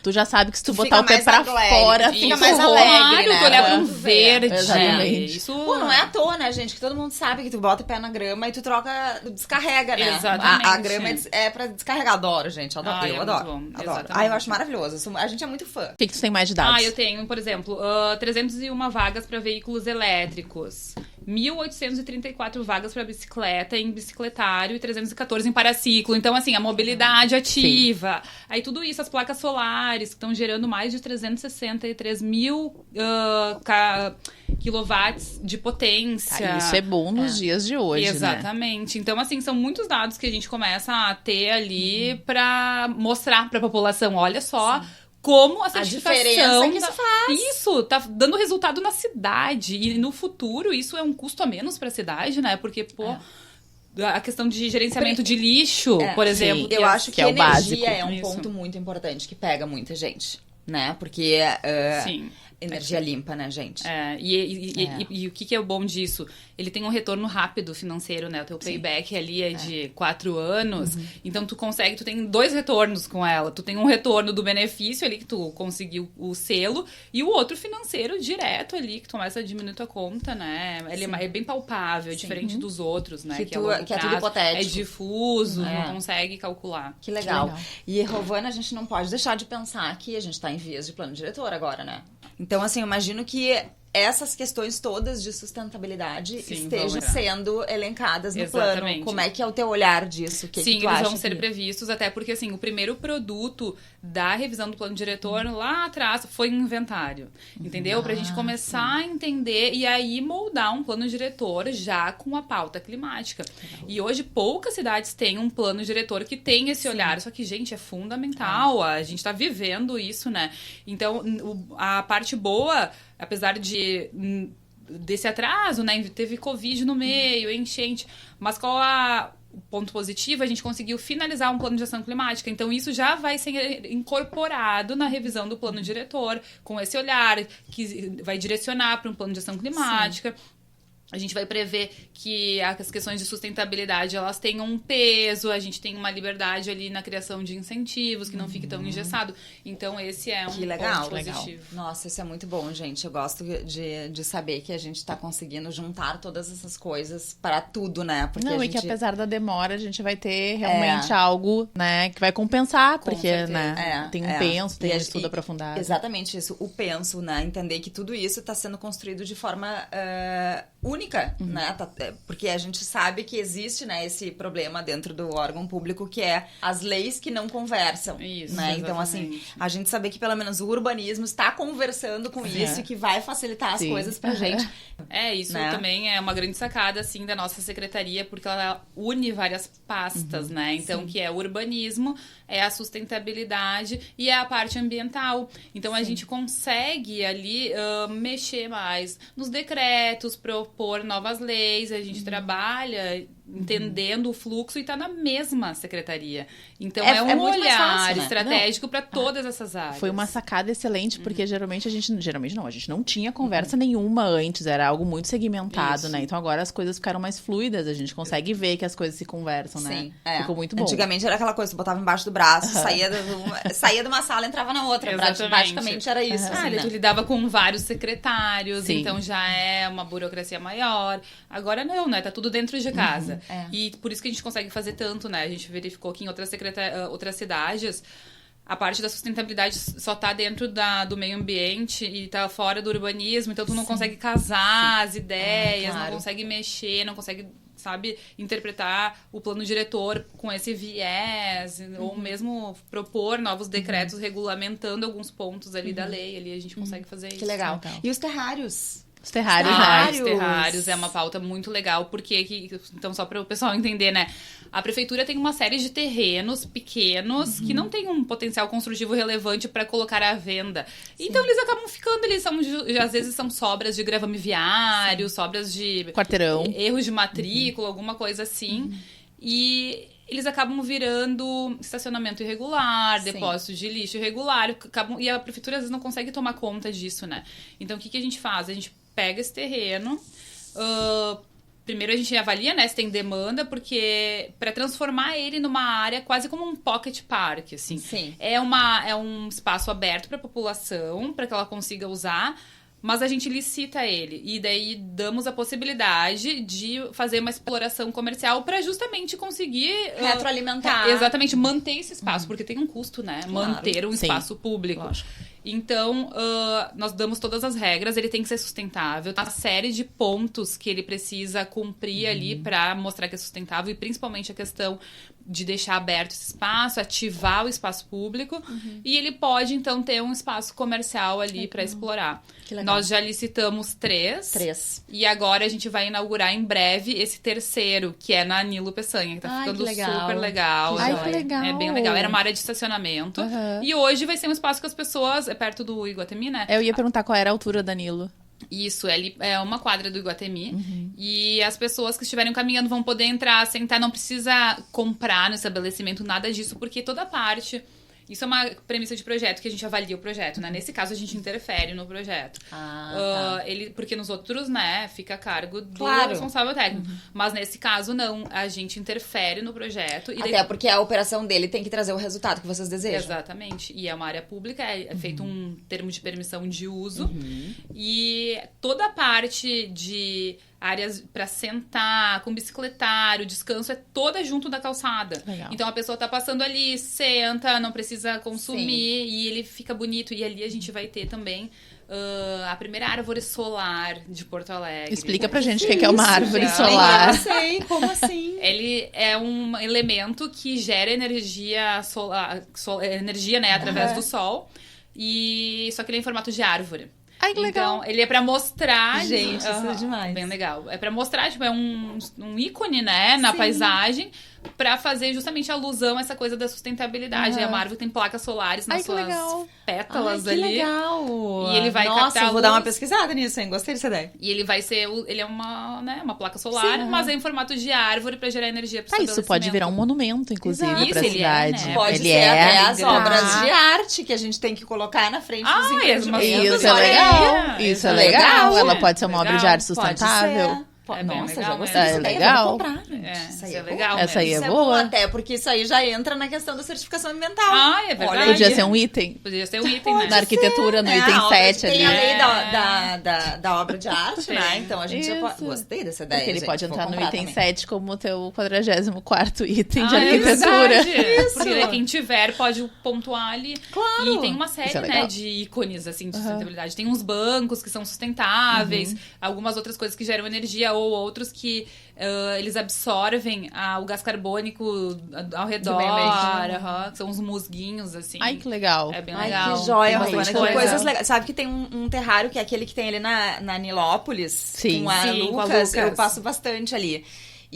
Tu já sabe que se tu botar o pé pra fora, fica mais alegre, né? Tu olhar pra um verde. Exatamente. Isso... não é à toa, né, gente? Que todo mundo sabe que tu bota o pé na grama e tu descarrega, né? Exatamente. A grama é pra descarregar. Adoro, gente. Eu adoro. Eu acho maravilhoso. A gente é muito fã. O que tu tem mais de dados? Eu tenho, por exemplo, 301 vagas pra veículos elétricos. 1.834 vagas para bicicleta em bicicletário e 314 em paraciclo. Então, assim, a mobilidade ativa. Sim. Aí tudo isso, as placas solares, que estão gerando mais de 363 mil quilowatts de potência. Isso é bom nos dias de hoje, Exatamente. Né? Então, assim, são muitos dados que a gente começa a ter ali para mostrar para a população. Olha só... Sim. Como a certificação... que isso faz. Isso, tá dando resultado na cidade. E no futuro, isso é um custo a menos para a cidade, né? Porque, a questão de gerenciamento de lixo, por exemplo... Eu acho que energia é um ponto muito importante, que pega muita gente, né? Porque... energia limpa, né, gente? E o que é o bom disso? Ele tem um retorno rápido financeiro, né? O teu payback ali é de 4 anos. Então, tu tem 2 retornos com ela. Tu tem um retorno do benefício ali, que tu conseguiu o selo, e o outro financeiro direto ali, que tu começa a diminuir tua conta, né? Ele é bem palpável, diferente dos outros, né? Que é tudo hipotético. É difuso, não consegue calcular. Que legal. E, Rovana, a gente não pode deixar de pensar que a gente tá em vias de plano diretor agora, né? Então, assim, eu imagino que essas questões todas de sustentabilidade estejam sendo elencadas no plano. Como é que é o teu olhar disso? Sim, eles vão ser previstos, até porque, assim, o primeiro produto da revisão do plano diretor lá atrás foi um inventário, entendeu? Pra gente começar a entender e aí moldar um plano diretor já com a pauta climática. E hoje poucas cidades têm um plano diretor que tem esse olhar, só que, gente, é fundamental, a gente tá vivendo isso, né? Então, a parte boa... Apesar desse atraso, né? Teve Covid no meio, enchente. Mas qual o ponto positivo? A gente conseguiu finalizar um plano de ação climática. Então, isso já vai ser incorporado na revisão do plano diretor, com esse olhar que vai direcionar para um plano de ação climática. A gente vai prever que as questões de sustentabilidade, elas tenham um peso, a gente tem uma liberdade ali na criação de incentivos, que não fique tão engessado. Então, esse é um ponto positivo. Nossa, isso é muito bom, gente. Eu gosto de saber que a gente tá conseguindo juntar todas essas coisas para tudo, né? Porque e que apesar da demora, a gente vai ter realmente algo, né, que vai compensar, porque, né, tem um penso, tem um estudo aprofundado. Exatamente isso, o penso, né? Entender que tudo isso tá sendo construído de forma única, né? Porque a gente sabe que existe, né, esse problema dentro do órgão público, que é as leis que não conversam. Isso, né? Então, assim, a gente saber que pelo menos o urbanismo está conversando com isso e que vai facilitar as coisas pra gente. Isso também é uma grande sacada, assim, da nossa secretaria, porque ela une várias pastas, né? Então, que é o urbanismo, é a sustentabilidade e é a parte ambiental. Então, a gente consegue ali mexer mais nos decretos, propor novas leis, a gente trabalha entendendo o fluxo e tá na mesma secretaria. Então, é um olhar fácil, né? Estratégico para todas essas áreas. Foi uma sacada excelente, porque geralmente a gente não tinha conversa nenhuma antes, era algo muito segmentado, né? Então, agora as coisas ficaram mais fluidas, a gente consegue ver que as coisas se conversam, né? Ficou muito bom. Antigamente era aquela coisa, você botava embaixo do braço, saía de uma sala e entrava na outra. Praticamente era isso. Assim, tu lidava com vários secretários, então já é uma burocracia maior. Agora não, né? Tá tudo dentro de casa. E por isso que a gente consegue fazer tanto, né? A gente verificou que em outras cidades, a parte da sustentabilidade só tá dentro do meio ambiente e tá fora do urbanismo, então tu não consegue casar as ideias, não consegue mexer, não consegue, sabe, interpretar o plano diretor com esse viés, ou mesmo propor novos decretos regulamentando alguns pontos ali da lei, ali a gente consegue fazer isso. Que legal. E os terrários? Os terrários. Os terrários é uma pauta muito legal, porque, então, só para o pessoal entender, né? A prefeitura tem uma série de terrenos pequenos que não tem um potencial construtivo relevante para colocar à venda. Então, eles acabam ficando, às vezes são sobras de gravame viário, sobras de... quarteirão. Erros de matrícula, alguma coisa assim. E... eles acabam virando estacionamento irregular, depósito de lixo irregular, e a prefeitura às vezes não consegue tomar conta disso, né? Então, o que a gente faz? A gente pega esse terreno, primeiro a gente avalia, né, se tem demanda, porque para transformar ele numa área quase como um pocket park, assim. É um espaço aberto para a população, para que ela consiga usar, mas a gente licita ele. E daí damos a possibilidade de fazer uma exploração comercial para justamente conseguir... retroalimentar. Exatamente, manter esse espaço. Porque tem um custo, né? Manter um espaço público. Lógico. Então, nós damos todas as regras, ele tem que ser sustentável. Tem uma série de pontos que ele precisa cumprir ali para mostrar que é sustentável. E principalmente a questão de deixar aberto esse espaço, ativar o espaço público. E ele pode, então, ter um espaço comercial ali para explorar. Que legal. Nós já licitamos 3. E agora a gente vai inaugurar em breve esse terceiro, que é na Nilo Peçanha, que tá ficando super legal. Que legal. É bem legal. Era uma área de estacionamento. E hoje vai ser um espaço que as pessoas... É perto do Iguatemi, né? Eu ia perguntar qual era a altura da Nilo. Isso, é uma quadra do Iguatemi. E as pessoas que estiverem caminhando vão poder entrar, sentar. Não precisa comprar no estabelecimento, nada disso, porque toda parte... Isso é uma premissa de projeto, que a gente avalia o projeto, né? Nesse caso, a gente interfere no projeto. Porque nos outros, né, fica a cargo do responsável técnico. Mas nesse caso, não. A gente interfere no projeto. E até porque a operação dele tem que trazer o resultado que vocês desejam. Exatamente. E é uma área pública, é feito um termo de permissão de uso. E toda a parte de... áreas para sentar, com bicicletário, descanso, é toda junto da calçada. Legal. Então, a pessoa tá passando ali, senta, não precisa consumir, e ele fica bonito. E ali a gente vai ter também a primeira árvore solar de Porto Alegre. Explica pra gente o que é uma árvore solar. Eu não sei, como assim? Ele é um elemento que gera energia solar, energia, né, através do sol. Só que ele é em formato de árvore. Ai, que legal. Então, ele é pra mostrar... Gente, isso é demais. Bem legal. É pra mostrar, tipo, é um ícone, né, na paisagem, pra fazer justamente alusão a essa coisa da sustentabilidade. A árvore tem placas solares nas suas pétalas ali. Que legal. E ele vai captar eu vou dar uma pesquisada nisso, hein? Gostei dessa ideia. E ele vai ser... Ele é uma placa solar, mas é em formato de árvore pra gerar energia pro estabelecimento. Isso pode virar um monumento, inclusive, pra cidade. Né? Pode ser até as obras de arte que a gente tem que colocar na frente dos empreendimentos. Isso é legal. Isso é legal. Ela pode ser uma obra de arte sustentável. É bem Nossa, legal já gostei mesmo. dessa ideia, legal. vou comprar. Isso aí é bom. legal Essa aí mesmo. é Isso boa. Até porque isso aí já entra na questão da certificação ambiental. Ah, é verdade. Olha, Podia ser um item. Podia ser um item, né? Na arquitetura, no É, item a obra 7 ali. tem a lei É. da obra de arte, Sim. né? Então a gente já Isso. gostei dessa ideia. Porque ele gente, pode vou entrar no comprar item também. 7 como o teu 44º item de É arquitetura. verdade. Porque daí quem tiver pode pontuar ali. Claro. E tem uma Isso é série, legal. né, de ícones, assim, de sustentabilidade. Tem uns bancos que são sustentáveis, algumas outras coisas que geram energia, ou outros que eles absorvem o gás carbônico ao redor. meio ambiente. Que são uns musguinhos, assim. Ai, que legal. É bem Ai, legal. que joia, Tem Rovana, bastante que coisa. coisas legais. Sabe que tem um terrário que é aquele que tem ali na Nilópolis? Sim. Com a Sim, com a Lucas. Eu Lucas. passo bastante ali.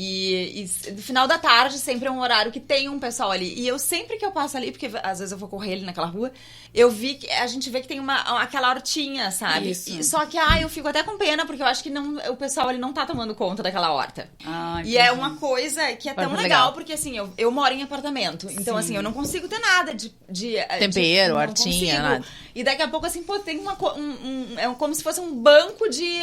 E no final da tarde sempre é um horário que tem um pessoal ali. E eu sempre que eu passo ali, porque às vezes eu vou correr ali naquela rua, eu vi que a gente vê que tem aquela hortinha, sabe? Isso. Só que eu fico até com pena, porque eu acho que o pessoal ali não tá tomando conta daquela horta. Ah, E é uma coisa que é tão Horta legal, legal. porque assim, eu moro em apartamento. Então, assim, eu não consigo ter nada de Tempero, não hortinha, consigo. nada. E daqui a pouco, assim, pô, tem é como se fosse um banco de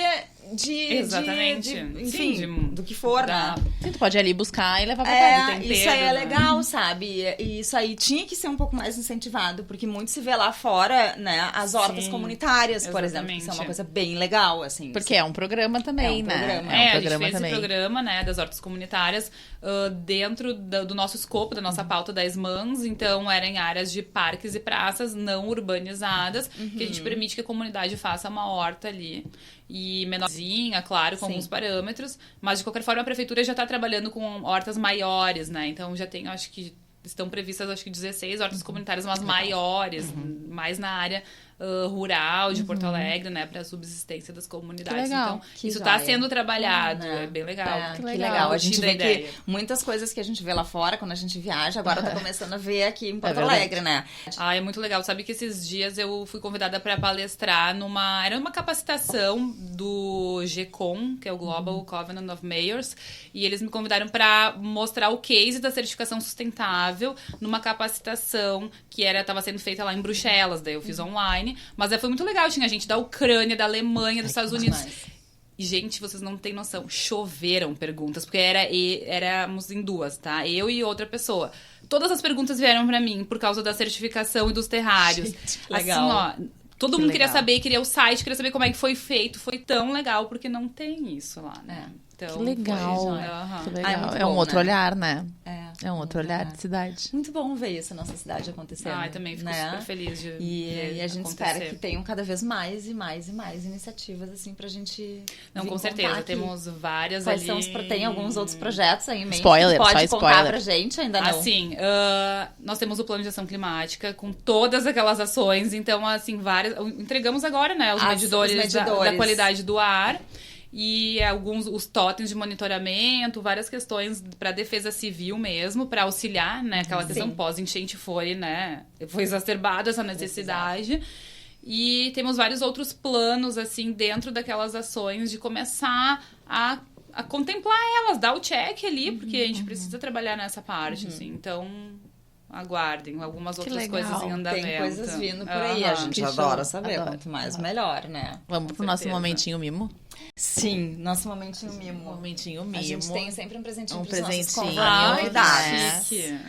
Exatamente. enfim, Sim, do que for, da- né? Sim, tu pode ir ali buscar e levar pra casa. tempero, Isso aí é né? legal, sabe? E isso aí tinha que ser um pouco mais incentivado, porque muito se vê lá fora, né? As hortas Sim, comunitárias, por exemplo, que exatamente. são uma coisa bem legal, assim. Porque é um programa também, É um né? programa. É um a gente programa fez também. esse programa, né, das hortas comunitárias dentro do nosso escopo, da nossa pauta das MANs. Então, era em áreas de parques e praças não urbanizadas, que a gente permite que a comunidade faça uma horta ali. E menorzinha, claro, com Sim. alguns parâmetros. Mas, de qualquer forma, a prefeitura já está trabalhando com hortas maiores, né? Então, já tem, acho que... Estão previstas, acho que 16 hortas comunitárias, mas maiores, mais na área rural de Porto Alegre, né? Para a subsistência das comunidades. Que legal. Então, Que isso está joia. sendo trabalhado. Né? É bem legal. Que legal. legal. A gente Curtindo vê a ideia. que muitas coisas que a gente vê lá fora, quando a gente viaja, agora tá começando a ver aqui em Porto verdade. Alegre, né? Ah, é muito legal. Sabe que esses dias eu fui convidada para palestrar era uma capacitação do GCOM, que é o Global Covenant of Mayors, e eles me convidaram para mostrar o case da certificação sustentável numa capacitação que estava sendo feita lá em Bruxelas, daí eu fiz online, mas foi muito legal, tinha gente da Ucrânia, da Alemanha, dos Estados Unidos. E, gente, vocês não têm noção, choveram perguntas, porque éramos em duas, tá? Eu e outra pessoa. Todas as perguntas vieram pra mim por causa da certificação e dos terrários. Gente, que legal. Assim, ó, todo Que mundo queria legal. saber, queria o site, queria saber como é que foi feito. Foi tão legal, porque não tem isso lá, né? Então, Que legal. foi, aham. Que Ah, legal. é muito É um bom, outro né? olhar, né? É um outro muito olhar olhar. de cidade. Muito bom ver isso na nossa cidade acontecendo. Ai, também fico né? super feliz de E ver a gente acontecer. espera que tenham cada vez mais e mais e mais iniciativas, assim, pra gente. Não, vir com contar certeza. aqui. Temos várias Quais ali. são tem alguns outros projetos aí em mente. Spoiler, que tu pode só contar spoiler. pra gente, ainda não. Assim, nós temos o plano de ação climática com todas aquelas ações. Então, assim, entregamos agora, né, os medidores da qualidade do ar. E os totens de monitoramento, várias questões para defesa civil mesmo, para auxiliar, né? Aquela questão pós-enchente foi exacerbada essa necessidade. E temos vários outros planos, assim, dentro daquelas ações de começar a contemplar elas, dar o check ali, porque a gente precisa trabalhar nessa parte, assim. Então, aguardem algumas outras legal. coisas em andamento. Tem coisas vindo por aí. A Aham. gente Que adora show. saber. Adoro. Quanto mais, melhor, né? Vamos pro Com nosso certeza. momentinho mimo? Sim, nosso momentinho mimo. Momentinho A gente tem sempre um presentinho Um pros nossos presentinho. convidados. né? chique.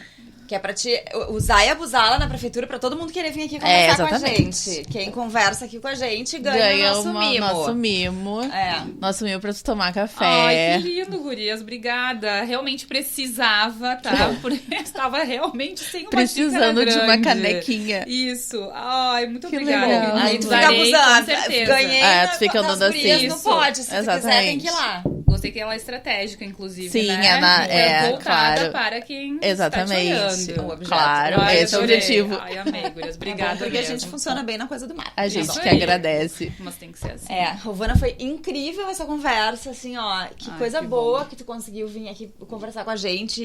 Que é pra te usar e abusar lá na prefeitura pra todo mundo querer vir aqui conversar com a exatamente. gente. Quem conversa aqui com a gente ganha o nosso mimo. Nosso mimo. É. Nosso mimo pra tu tomar café. Ai, que lindo, gurias. Obrigada. Realmente precisava, tá? Porque estava realmente sem uma Precisando xícara de uma grande. canequinha. Isso. Ai, muito Que obrigada. legal. querida. Aí tu fica Usarei, abusando. com certeza. Ganhei Tu fica nas andando gurias, assim. não Isso. pode. Se tu quiser, tem que ir lá. Gostei que ela é estratégica, inclusive, Sim, né? é voltada claro. para quem Exatamente. está te olhando. O objeto. Claro, Ai, esse é o adorei. objetivo. Ai, amei, gurias. Obrigada Porque a mesmo. gente funciona bem na coisa do mar. A gente Isso que aí. agradece. Mas tem que ser assim. É, Rovana, foi incrível essa conversa, assim, ó. Que Ai, coisa que boa bom. que tu conseguiu vir aqui conversar com a gente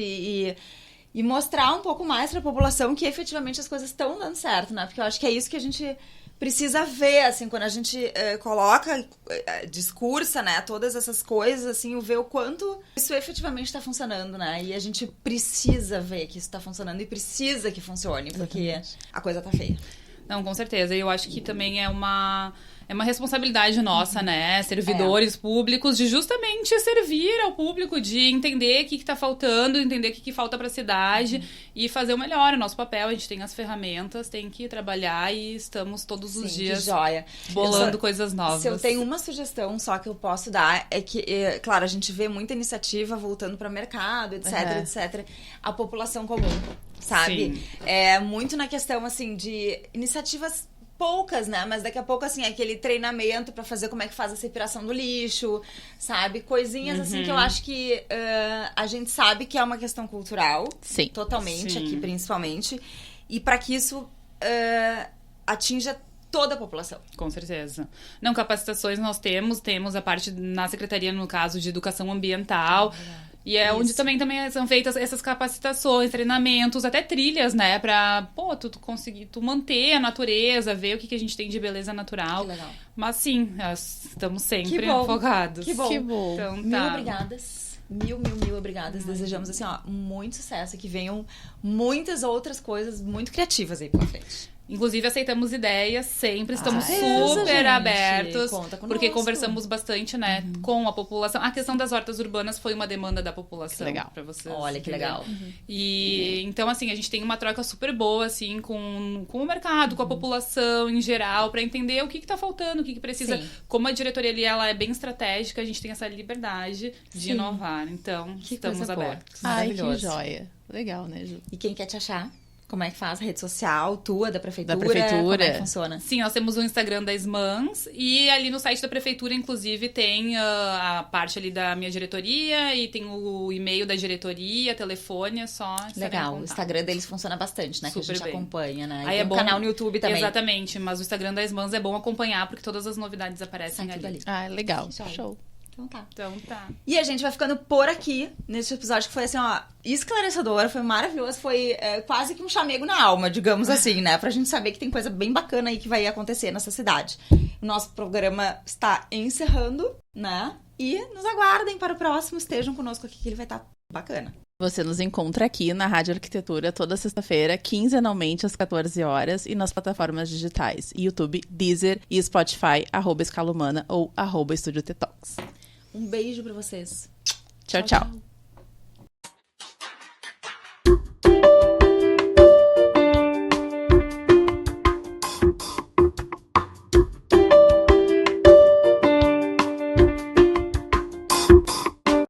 e mostrar um pouco mais pra população que efetivamente as coisas estão dando certo, né? Porque eu acho que é isso que a gente precisa ver, assim, quando a gente coloca, discursa, né, todas essas coisas, assim, ver o quanto isso efetivamente tá funcionando, né? E a gente precisa ver que isso tá funcionando e precisa que funcione, porque a coisa tá feia. Não, com certeza. E eu acho que também é uma responsabilidade nossa, né? Servidores públicos, de justamente servir ao público, de entender o que tá faltando, entender o que falta pra cidade e fazer o melhor. O nosso papel, a gente tem as ferramentas, tem que trabalhar e estamos todos os dias bolando coisas novas. Se eu tenho uma sugestão só que eu posso dar, é que, claro, a gente vê muita iniciativa voltando para mercado, etc, etc. A população comum, sabe? Sim. É muito na questão, assim, de iniciativas poucas, né? Mas daqui a pouco, assim, aquele treinamento pra fazer como é que faz a separação do lixo, sabe? Coisinhas, assim, que eu acho que a gente sabe que é uma questão cultural. Sim. Totalmente, Sim. aqui principalmente. E pra que isso atinja toda a população. Com certeza. Não, capacitações nós temos a parte na Secretaria, no caso, de Educação Ambiental. E é onde também são feitas essas capacitações, treinamentos, até trilhas, né? Pra, tu conseguir, tu manter a natureza, ver o que a gente tem de beleza natural. Que legal. Mas sim, estamos sempre bom. focados. Que bom. Que bom. Então, Mil tá. obrigadas. Mil obrigadas. Desejamos, assim, ó, muito sucesso e que venham muitas outras coisas muito criativas aí pela frente. Inclusive, aceitamos ideias sempre, estamos beleza, super gente. abertos, Conta conosco. porque conversamos bastante, né, com a população. A questão das hortas urbanas foi uma demanda da população. Que legal. Pra vocês. Olha, que legal. E então, assim, a gente tem uma troca super boa, assim, com o mercado, com a população em geral, pra entender o que tá faltando, o que precisa. Sim. Como a diretoria ali, ela é bem estratégica, a gente tem essa liberdade de inovar. Então, Que estamos coisa boa. abertos. Ai, que Maravilhoso. joia. Legal, né, Ju? E quem quer te achar? Como é que faz? Rede social, tua, da prefeitura? Da prefeitura. Como é que funciona? Sim, nós temos o Instagram da SMANS e ali no site da prefeitura, inclusive, tem a parte ali da minha diretoria e tem o e-mail da diretoria, telefone, é só estar em Legal. O contato. Instagram deles funciona bastante, né? Super que a gente bem. acompanha, né? E Aí tem é um bom. canal no YouTube também. Exatamente, mas o Instagram da SMANS é bom acompanhar porque todas as novidades aparecem Sai tudo ali. ali. Ah, legal. Que joia. Show. Então tá. Então tá. E a gente vai ficando por aqui, nesse episódio que foi assim, ó, esclarecedor, foi maravilhoso, foi quase que um chamego na alma, digamos assim, né? Pra gente saber que tem coisa bem bacana aí que vai acontecer nessa cidade. O nosso programa está encerrando, né? E nos aguardem para o próximo, estejam conosco aqui que ele vai estar bacana. Você nos encontra aqui na Rádio Arquitetura toda sexta-feira, quinzenalmente às 14 horas e nas plataformas digitais YouTube, Deezer e Spotify, @escalahumana ou @Estúdio T-Talks. Um beijo pra vocês. Tchau, tchau.